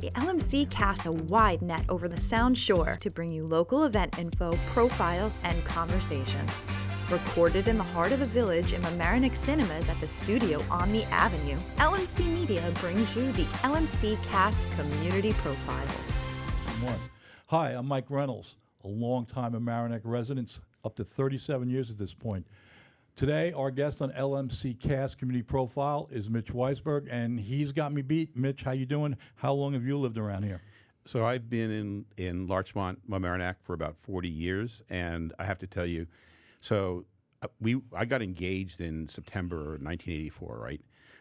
The LMC casts a wide net over the Sound Shore to bring you local event info, profiles, and conversations. Recorded in the heart of the village in Mamaroneck Cinemas at the studio on the Avenue, LMC Media brings you the LMC Cast Community Profiles. Hi, I'm Mike Reynolds, a longtime Mamaroneck resident, up to 37 years at this point. Today, our guest on LMC Cast Community Profile is Mitch Weisberg, and he's got me beat. Mitch, how you doing? How long have you lived around here? So I've been in Larchmont, Mamaroneck for about 40 years, and I have to tell you, I got engaged in September 1984, right?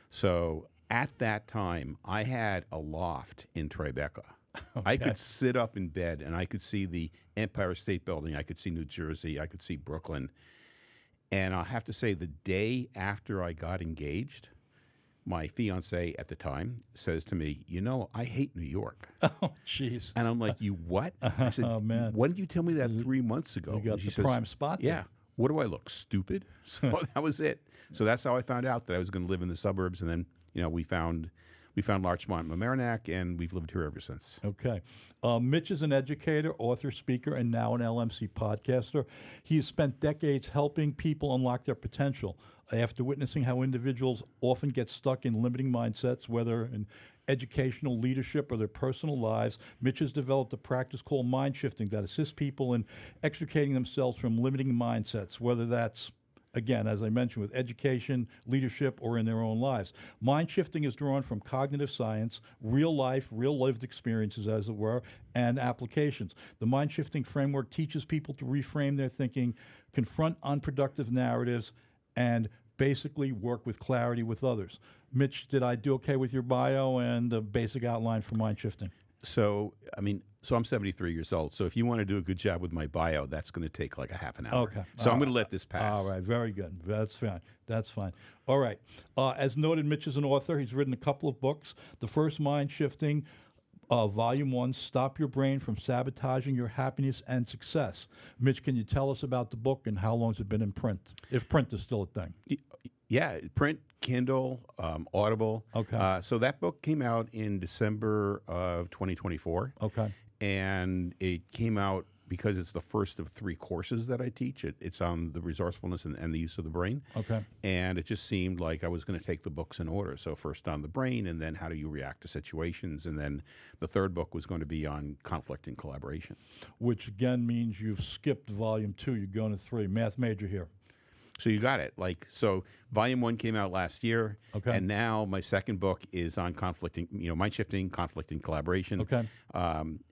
So at that time, I had a loft in Tribeca. Okay. I could sit up in bed, and I could see the Empire State Building. I could see New Jersey. I could see Brooklyn. And I have to say, the day after I got engaged, my fiance at the time says to me, "You know, I hate New York." Oh, jeez. And I'm like, "You what?" I said, "Oh, man. When did you tell me that 3 months ago?" You got the prime spot there. Yeah. What do I look, stupid? So that was it. So that's how I found out that I was going to live in the suburbs. And then, you know, we found Larchmont, Mamaroneck, and we've lived here ever since. Okay. Mitch is an educator, author, speaker, and now an LMC podcaster. He has spent decades helping people unlock their potential. After witnessing how individuals often get stuck in limiting mindsets, whether in educational, leadership, or their personal lives, Mitch has developed a practice called MindShifting that assists people in extricating themselves from limiting mindsets, whether that's, again, as I mentioned, with education, leadership, or in their own lives. Mind-shifting is drawn from cognitive science, real life, real lived experiences, as it were, and applications. The mind-shifting framework teaches people to reframe their thinking, confront unproductive narratives, and basically work with clarity with others. Mitch, did I do okay with your bio and the basic outline for mind-shifting? So I'm 73 years old. So if you want to do a good job with my bio, that's going to take like a half an hour. Okay. So I'm going to let this pass. All right. Very good. That's fine. That's fine. All right. As noted, Mitch is an author. He's written a couple of books. The first, Mind Shifting, Volume 1, Stop Your Brain from Sabotaging Your Happiness and Success. Mitch, can you tell us about the book and how long has it been in print, if print is still a thing? Yeah, print, Kindle, Audible. Okay. So that book came out in December of 2024. Okay. And it came out because it's the first of 3 courses that I teach. It's on the resourcefulness and the use of the brain. Okay. And it just seemed like I was going to take the books in order. So first on the brain, and then how do you react to situations, and then the third book was going to be on conflict and collaboration. Which again means you've skipped Volume 2. You're going to 3. Math major here. So you got it. So Volume 1 came out last year, okay. And now my second book is on mind-shifting, conflict, and collaboration. Okay.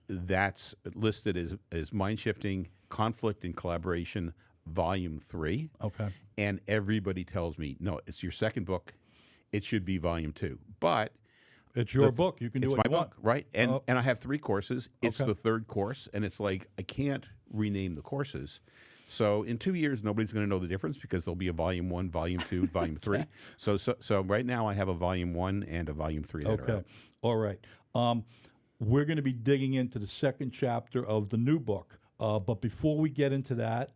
That's listed as mind-shifting, conflict, and collaboration, Volume 3. Okay. And everybody tells me, no, it's your second book. It should be Volume 2. But it's your book. You can do what you want. Book, right? And I have 3 courses. It's okay. the third course, and it's like I can't rename the courses. So in 2 years, nobody's going to know the difference because there'll be a Volume 1, Volume 2, Volume 3. So right now I have a Volume 1 and a Volume 3 that are out. All right. We're going to be digging into the second chapter of the new book. But before we get into that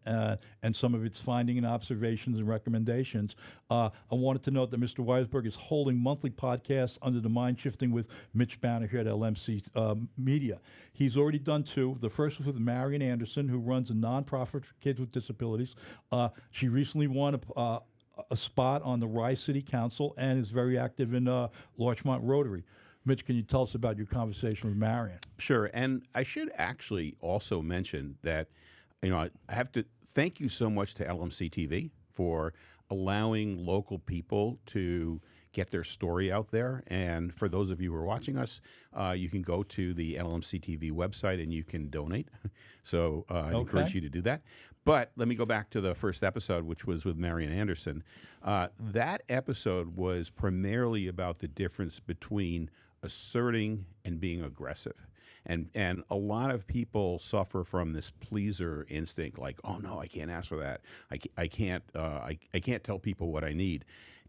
and some of its finding and observations and recommendations, I wanted to note that Mr. Weisberg is holding monthly podcasts under the Mind Shifting with Mitch Banner here at LMC Media. He's already done 2. The first was with Marian Anderson, who runs a nonprofit for kids with disabilities. She recently won a spot on the Rye City Council and is very active in Larchmont Rotary. Mitch, can you tell us about your conversation with Marian? Sure, and I should actually also mention that, I have to thank you so much to LMC TV for allowing local people to get their story out there. And for those of you who are watching us, you can go to the LMC TV website and you can donate. So I encourage you to do that. But let me go back to the first episode, which was with Marian Anderson. That episode was primarily about the difference between asserting and being aggressive. And a lot of people suffer from this pleaser instinct, like, oh no, I can't ask for that. I can't tell people what I need.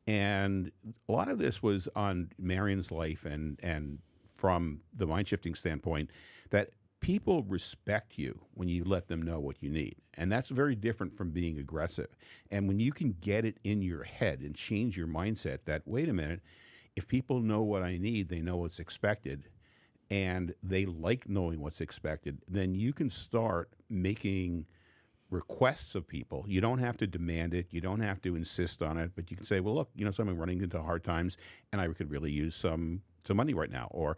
And a lot of this was on Marian's life and from the mind-shifting standpoint, that people respect you when you let them know what you need. And that's very different from being aggressive. And when you can get it in your head and change your mindset that, wait a minute, if people know what I need, they know what's expected, and they like knowing what's expected, then you can start making requests of people. You don't have to demand it. You don't have to insist on it, but you can say, well, look, so I'm running into hard times and I could really use some money right now. Or,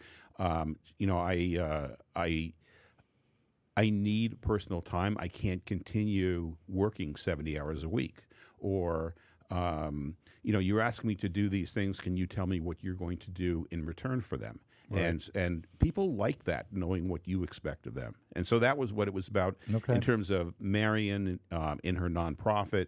I need personal time. I can't continue working 70 hours a week. Or, you're asking me to do these things. Can you tell me what you're going to do in return for them? Right. And people like that, knowing what you expect of them. And so that was what it was about in terms of Marion in her nonprofit,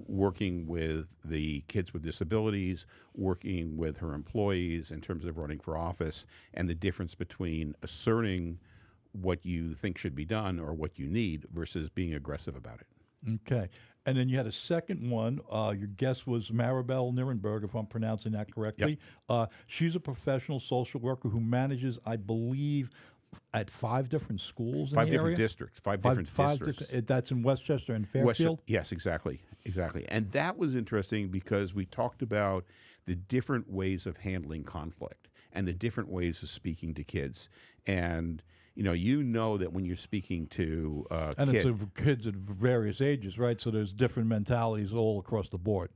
working with the kids with disabilities, working with her employees in terms of running for office, and the difference between asserting what you think should be done or what you need versus being aggressive about it. Okay. And then you had a second one. Your guest was Maribel Nirenberg, if I'm pronouncing that correctly. Yep. She's a professional social worker who manages, I believe, at 5 different schools in the area? 5 different districts. 5 different districts. That's in Westchester and Fairfield? Yes, exactly. And that was interesting because we talked about the different ways of handling conflict and the different ways of speaking to kids. And that when you're speaking to and kids, it's kids at various ages, right? So there's different mentalities all across the board.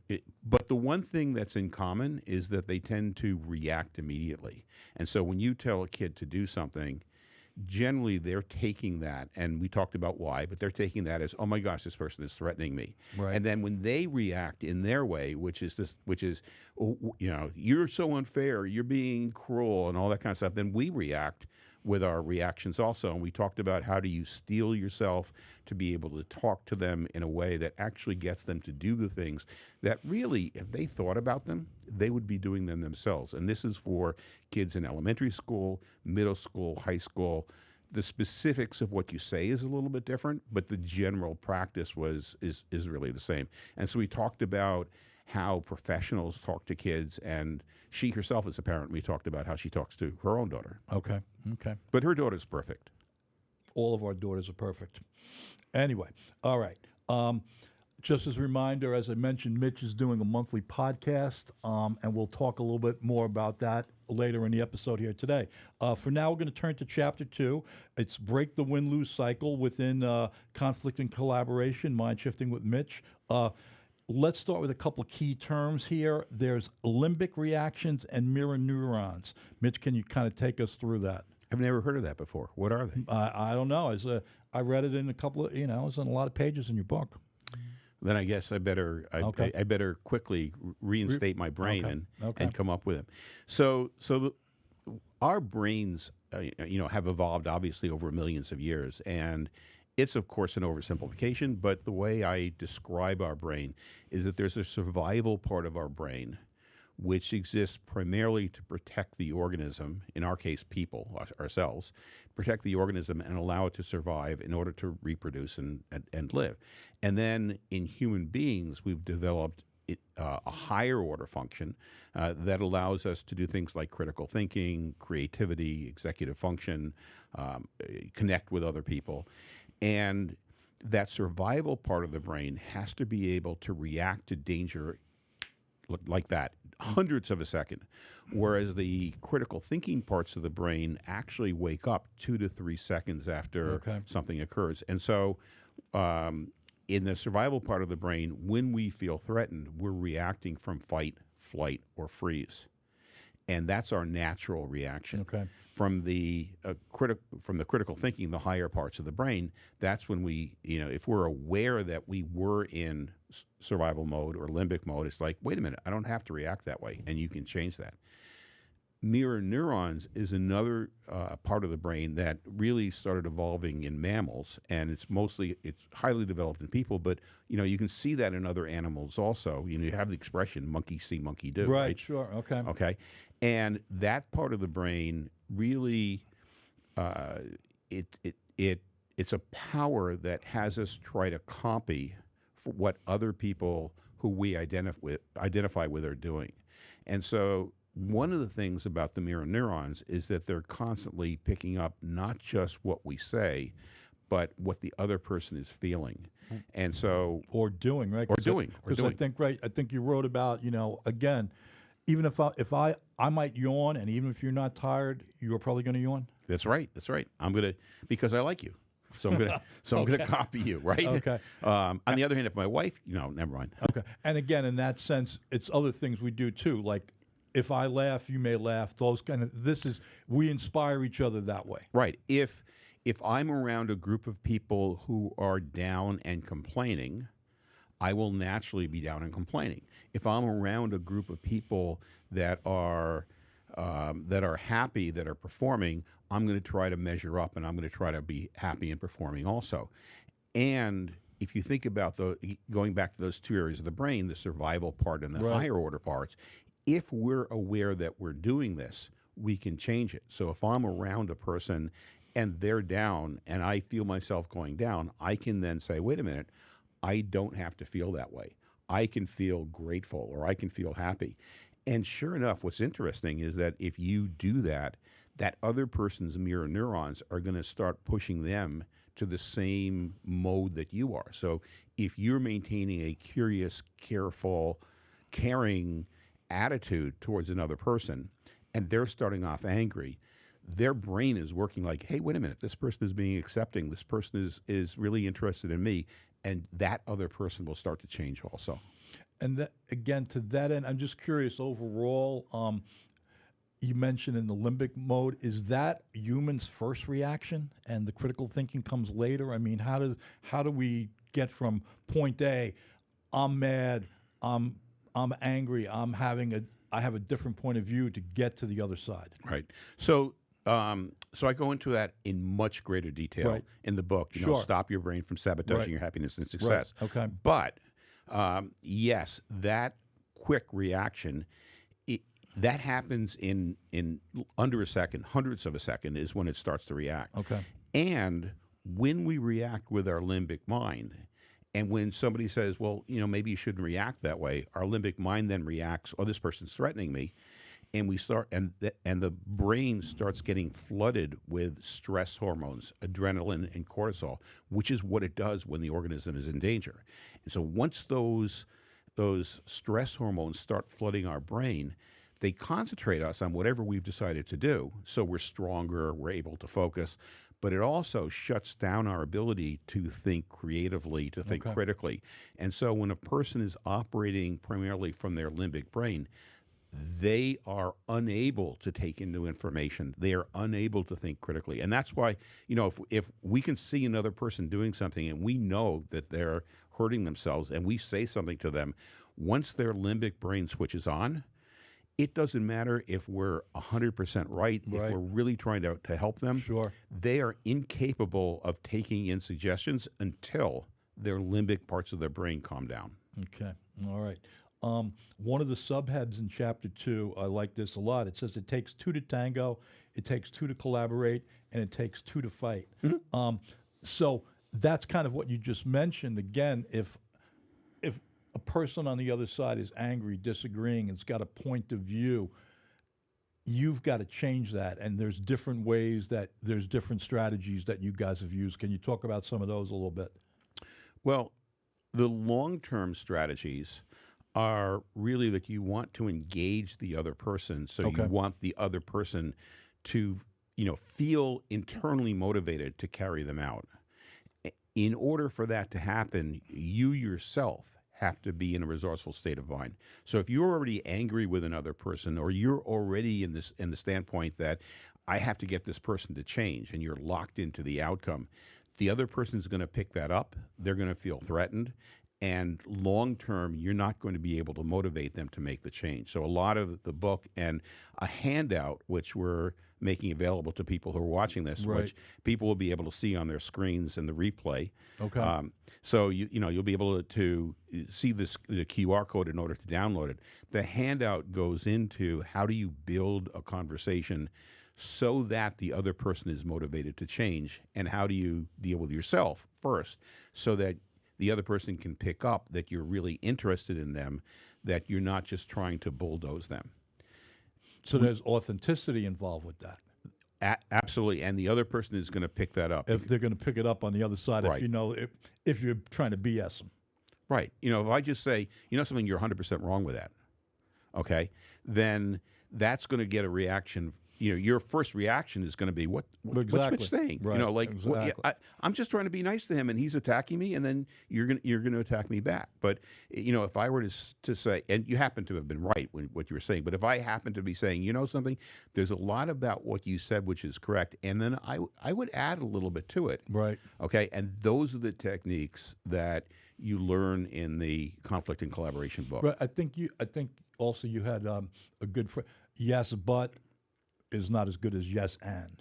But the one thing that's in common is that they tend to react immediately. And so when you tell a kid to do something, generally they're taking that, and we talked about why, but they're taking that as, oh my gosh, this person is threatening me. Right. And then when they react in their way, which is, oh, you're so unfair, you're being cruel, and all that kind of stuff, then we react with our reactions also. And we talked about how do you steel yourself to be able to talk to them in a way that actually gets them to do the things that really, if they thought about them, they would be doing them themselves. And this is for kids in elementary school, middle school, high school. The specifics of what you say is a little bit different, but the general practice is really the same. And so we talked about how professionals talk to kids, and she herself as a parent, we talked about how she talks to her own daughter. Okay. But her daughter's perfect. All of our daughters are perfect. Anyway, all right. Just as a reminder, as I mentioned, Mitch is doing a monthly podcast, and we'll talk a little bit more about that later in the episode here today. For now, we're going to turn to Chapter 2. It's Break the Win-Lose Cycle within Conflict and Collaboration, MindShifting with Mitch. Let's start with a couple of key terms here. There's limbic reactions and mirror neurons. Mitch, can you kind of take us through that? I've never heard of that before. What are they? I don't know. I read it in a couple of, it's in a lot of pages in your book. Then I guess I better quickly reinstate my brain and come up with them. So our brains, have evolved obviously over millions of years, and it's, of course, an oversimplification, but the way I describe our brain is that there's a survival part of our brain which exists primarily to protect the organism, in our case, people, ourselves, protect the organism and allow it to survive in order to reproduce and live. And then in human beings, we've developed a higher order function that allows us to do things like critical thinking, creativity, executive function, connect with other people. And that survival part of the brain has to be able to react to danger like that, hundreds of a second, whereas the critical thinking parts of the brain actually wake up 2 to 3 seconds after something occurs. And so in the survival part of the brain, when we feel threatened, we're reacting from fight, flight, or freeze. And that's our natural reaction. From the critical thinking, the higher parts of the brain, that's when we, if we're aware that we were in survival mode or limbic mode, it's like, wait a minute, I don't have to react that way, and you can change that. Mirror neurons is another part of the brain that really started evolving in mammals, and it's highly developed in people, but you can see that in other animals also. You have the expression monkey see, monkey do. Right, sure, okay. And that part of the brain really, it's a power that has us try to copy for what other people who we identify with are doing. And so one of the things about the mirror neurons is that they're constantly picking up not just what we say, but what the other person is feeling. And so... Or doing, right? Or doing. Because I think you wrote about, again, even if I might yawn, and even if you're not tired, you're probably going to yawn. That's right. That's right. I'm gonna because I like you, so I'm gonna I'm gonna copy you, right? Okay. On the other hand, if my wife, never mind. Okay. And again, in that sense, it's other things we do too. Like if I laugh, you may laugh. Those kind of we inspire each other that way. Right. If I'm around a group of people who are down and complaining, I will naturally be down and complaining. If I'm around a group of people that are happy, that are performing, I'm going to try to measure up, and I'm going to try to be happy and performing also. And if you think about going back to those two areas of the brain, the survival part and the Right. higher order parts, if we're aware that we're doing this, we can change it. So if I'm around a person and they're down and I feel myself going down, I can then say, wait a minute, I don't have to feel that way. I can feel grateful, or I can feel happy. And sure enough, what's interesting is that if you do that, that other person's mirror neurons are going to start pushing them to the same mode that you are. So if you're maintaining a curious, careful, caring attitude towards another person, and they're starting off angry, their brain is working like, hey, wait a minute, this person is being accepting, this person is really interested in me, and that other person will start to change also. And that, again, to that end, I'm just curious overall. You mentioned in the limbic mode, is that humans' first reaction, and the critical thinking comes later? I mean, how do we get from point A, I'm mad, I'm angry, I have a different point of view, to get to the other side? Right. So I go into that in much greater detail Right. in the book. Sure. Stop your brain from sabotaging Right. your happiness and success. Right. Okay. But yes, that quick reaction, that happens in under a second, hundredths of a second is when it starts to react. Okay. And when we react with our limbic mind, and when somebody says, well, maybe you shouldn't react that way, our limbic mind then reacts, oh, this person's threatening me. And we start, and the brain starts getting flooded with stress hormones, adrenaline and cortisol, which is what it does when the organism is in danger. And so once those stress hormones start flooding our brain, they concentrate us on whatever we've decided to do. So we're stronger, we're able to focus, but it also shuts down our ability to think creatively, to think Okay. critically. And so when a person is operating primarily from their limbic brain, they are unable to take in new information. They are unable to think critically. And that's why, if we can see another person doing something and we know that they're hurting themselves and we say something to them, once their limbic brain switches on, it doesn't matter if we're 100% right, if Right. we're really trying to help them. Sure. They are incapable of taking in suggestions until their limbic parts of their brain calm down. Okay. All right. One of the subheads in chapter 2, I like this a lot. It says it takes two to tango, it takes two to collaborate, and it takes two to fight. Mm-hmm. So that's kind of what you just mentioned. Again, if a person on the other side is angry, disagreeing, and's got a point of view, you've got to change that. And there's different ways there's different strategies that you guys have used. Can you talk about some of those a little bit? Well, the long-term strategies are really that you want to engage the other person. So Okay. you want the other person to, feel internally motivated to carry them out. In order for that to happen, you yourself have to be in a resourceful state of mind. So if you're already angry with another person, or you're already in the standpoint that I have to get this person to change, and you're locked into the outcome, the other person's going to pick that up. They're going to feel threatened. And long term, you're not going to be able to motivate them to make the change. So a lot of the book and a handout, which we're making available to people who are watching this, Right. which people will be able to see on their screens in the replay. Okay. So you'll be able to see the QR code in order to download it. The handout goes into how do you build a conversation so that the other person is motivated to change, and how do you deal with yourself first so that the other person can pick up that you're really interested in them, that you're not just trying to bulldoze them. So there's authenticity involved with that. Absolutely, and the other person is going to pick that up. If they're going to pick it up on the other side, Right. if you're trying to BS them. Right. If I just say, something, you're 100% wrong with that. okay, then that's going to get a reaction. Your first reaction is going to be, what's Exactly. Mitch saying? Right. Well, Exactly. I'm just trying to be nice to him, and he's attacking me, and then you're going to attack me back. But if I were to say, and you happen to have been right when what you were saying, but if I happen to be saying, something, there's a lot about what you said which is correct, and then I would add a little bit to it. Right. Okay, and those are the techniques that you learn in the conflict and collaboration book. Right. I think also you had a good yes, but is not as good as yes and.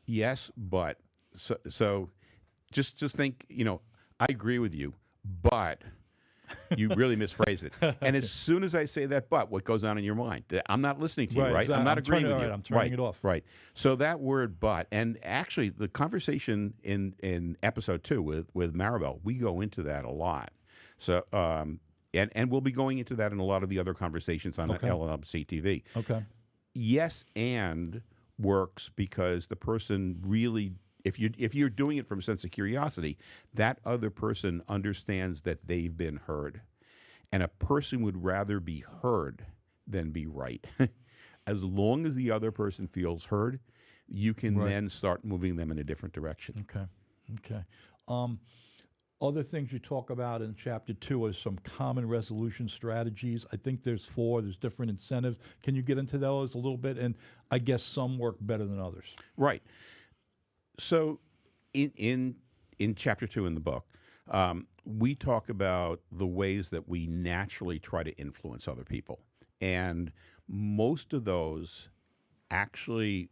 Yes, but so just think, I agree with you, but you really misphrase it. And as soon as I say that but, what goes on in your mind? I'm not listening to you, right? Exactly. I'm not agreeing with you. I'm turning it off. Right. So that word but, and actually the conversation in episode 2 with Maribel, we go into that a lot. So and we'll be going into that in a lot of the other conversations on LMC TV. Okay. Yes, and works because the person really, if you're doing it from a sense of curiosity, that other person understands that they've been heard, and a person would rather be heard than be right. As long as the other person feels heard, you can then start moving them in a different direction. Okay. Other things you talk about in chapter 2 are some common resolution strategies. I think there's 4. There's different incentives. Can you get into those a little bit? And I guess some work better than others. Right. So in chapter 2 in the book, we talk about the ways that we naturally try to influence other people. And most of those actually,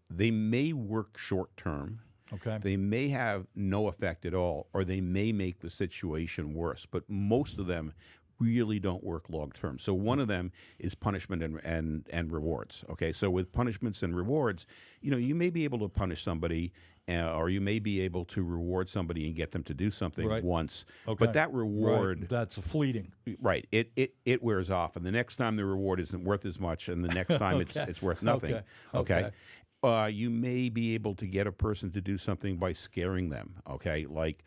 they may work short term. Okay. They may have no effect at all, or they may make the situation worse, but most of them really don't work long term. So one of them is punishment and rewards. Okay, so with punishments and rewards, you may be able to punish somebody, or you may be able to reward somebody and get them to do something once. Okay. But that reward, that's fleeting. right? It wears off, and the next time the reward isn't worth as much, and the next time it's worth nothing. Okay. You may be able to get a person to do something by scaring them, okay? Like,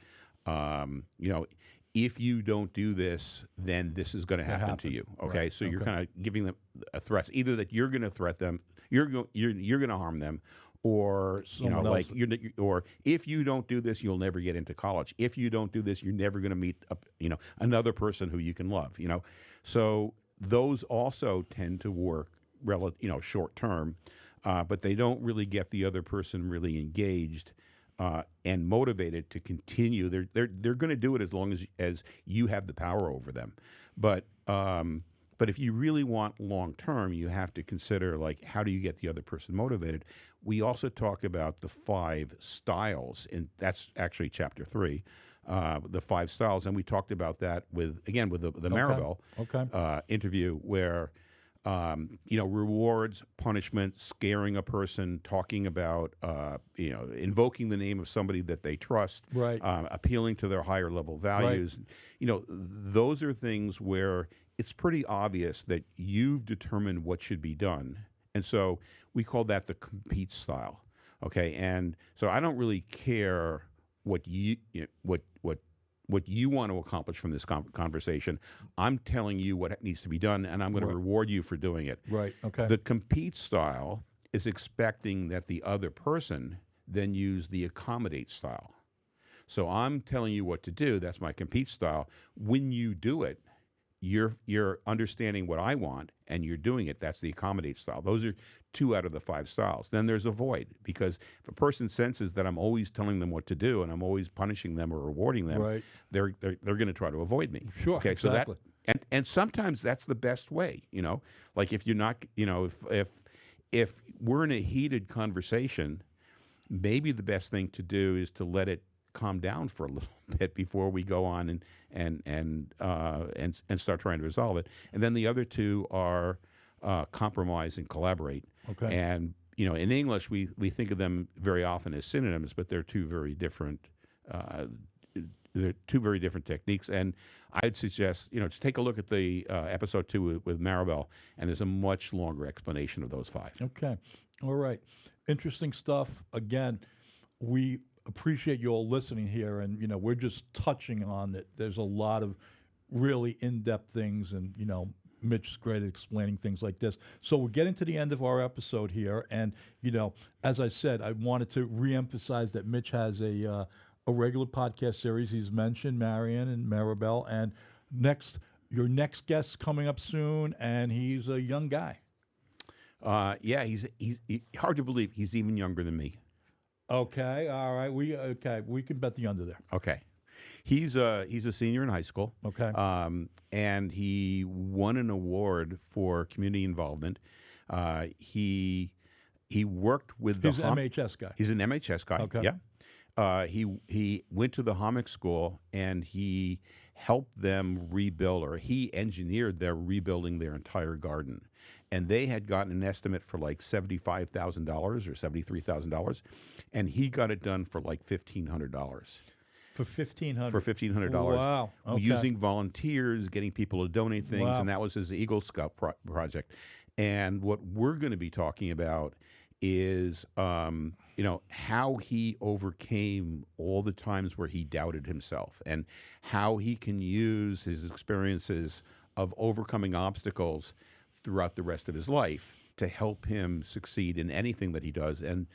if you don't do this, then this is going to happen to you, okay? Right. So you're kind of giving them a threat, either that you're going to threat them, you're going to harm them, or Someone else. or if you don't do this, you'll never get into college. If you don't do this, you're never going to meet another person who you can love. So those also tend to work short term. But they don't really get the other person really engaged and motivated to continue. They're going to do it as long as you have the power over them. But if you really want long term, you have to consider, like, how do you get the other person motivated? We also talk about the 5 styles, and that's actually chapter 3. The 5 styles, and we talked about that with the Maribel interview, where rewards, punishment, scaring a person, talking about, invoking the name of somebody that they trust, appealing to their higher level values. Right. Those are things where it's pretty obvious that you've determined what should be done. And so we call that the compete style. Okay. And so I don't really care what you want to accomplish from this conversation. I'm telling you what needs to be done, and I'm going to reward you for doing it. Right, okay. The compete style is expecting that the other person then use the accommodate style. So I'm telling you what to do. That's my compete style. When you do it, you're understanding what I want, and you're doing it. That's the accommodate style. Those are 2 out of the 5 styles. Then there's avoid, because if a person senses that I'm always telling them what to do and I'm always punishing them or rewarding them, they're going to try to avoid me. Sure, okay, exactly. So and sometimes that's the best way. Like if you're not, if we're in a heated conversation, maybe the best thing to do is to let it calm down for a little bit before we go on and start trying to resolve it. And then the other 2 are compromise and collaborate. Okay. And in English we think of them very often as synonyms, but they're 2 very different. They're 2 very different techniques. And I'd suggest to take a look at the episode 2 with Maribel, and there's a much longer explanation of those 5. Okay. All right. Interesting stuff. Again, we appreciate you all listening here, and we're just touching on it. There's a lot of really in-depth things, and Mitch is great at explaining things like this. So we're getting to the end of our episode here, and as I said, I wanted to reemphasize that Mitch has a regular podcast series. He's mentioned Marion and Maribel, and your next guest coming up soon, and he's a young guy. Yeah, he's hard to believe. He's even younger than me. Okay, all right. We can bet the under there. Okay. He's a senior in high school. Okay. And he won an award for community involvement. He worked with He's an MHS guy. He's an MHS guy. Okay. Yeah. He went to the Homick School and he helped them rebuild, or he engineered their rebuilding their entire garden. And they had gotten an estimate for like $75,000 or $73,000, and he got it done for like $1,500. For $1,500. For $1,500. Wow. Okay. Using volunteers, getting people to donate things, Wow. and that was his Eagle Scout project. And what we're going to be talking about is, how he overcame all the times where he doubted himself, and how he can use his experiences of overcoming obstacles throughout the rest of his life to help him succeed in anything that he does. And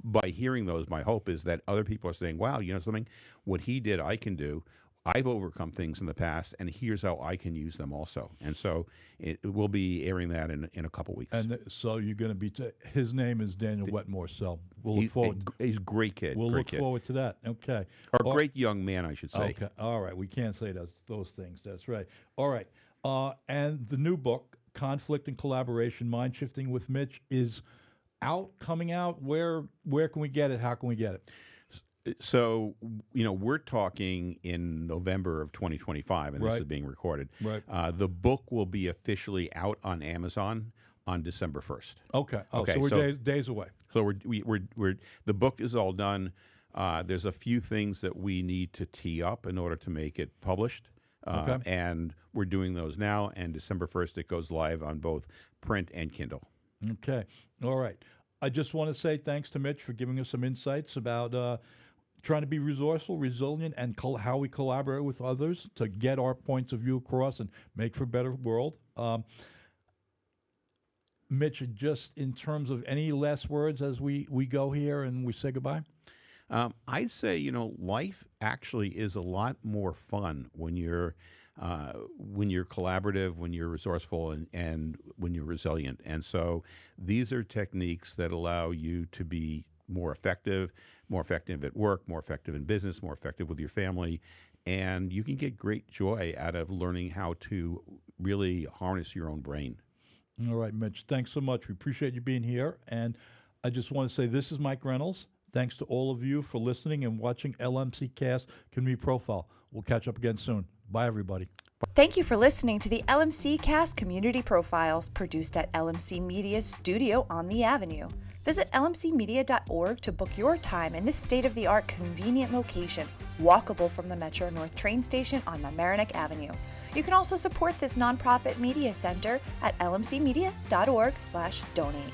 by hearing those, my hope is that other people are saying, wow, something, what he did, I can do. I've overcome things in the past, and here's how I can use them also. And so we'll be airing that in a couple weeks. And so you're going to be his name is Daniel Wetmore, so we'll look forward. He's a great kid. We'll great look kid. forward to that. Okay. Or great young man, I should say. Okay. All right. We can't say those things. That's right. All right. And the new book, Conflict and Collaboration, MindShifting with Mitch, is coming out. Where can we get it? How can we get it? So, we're talking in November of 2025, and Right. this is being recorded. Right. The book will be officially out on Amazon on December 1st. Okay. Okay, So we're so- days away. So we're the book is all done. There's a few things that we need to tee up in order to make it published. Okay. And we're doing those now, and December 1st it goes live on both print and Kindle. Okay. All right. I just want to say thanks to Mitch for giving us some insights about trying to be resourceful, resilient, and how we collaborate with others to get our points of view across and make for a better world. Mitch, just in terms of any last words as we go here and we say goodbye? I'd say, life actually is a lot more fun when you're collaborative, when you're resourceful, and when you're resilient. And so these are techniques that allow you to be more effective at work, more effective in business, more effective with your family. And you can get great joy out of learning how to really harness your own brain. All right, Mitch, thanks so much. We appreciate you being here. And I just want to say this is Mike Reynolds. Thanks to all of you for listening and watching LMC Cast Community Profile. We'll catch up again soon. Bye, everybody. Thank you for listening to the LMC Cast Community Profiles, produced at LMC Media's studio on the Avenue. Visit lmcmedia.org to book your time in this state-of-the-art convenient location, walkable from the Metro North train station on Mamaroneck Avenue. You can also support this nonprofit media center at lmcmedia.org/donate.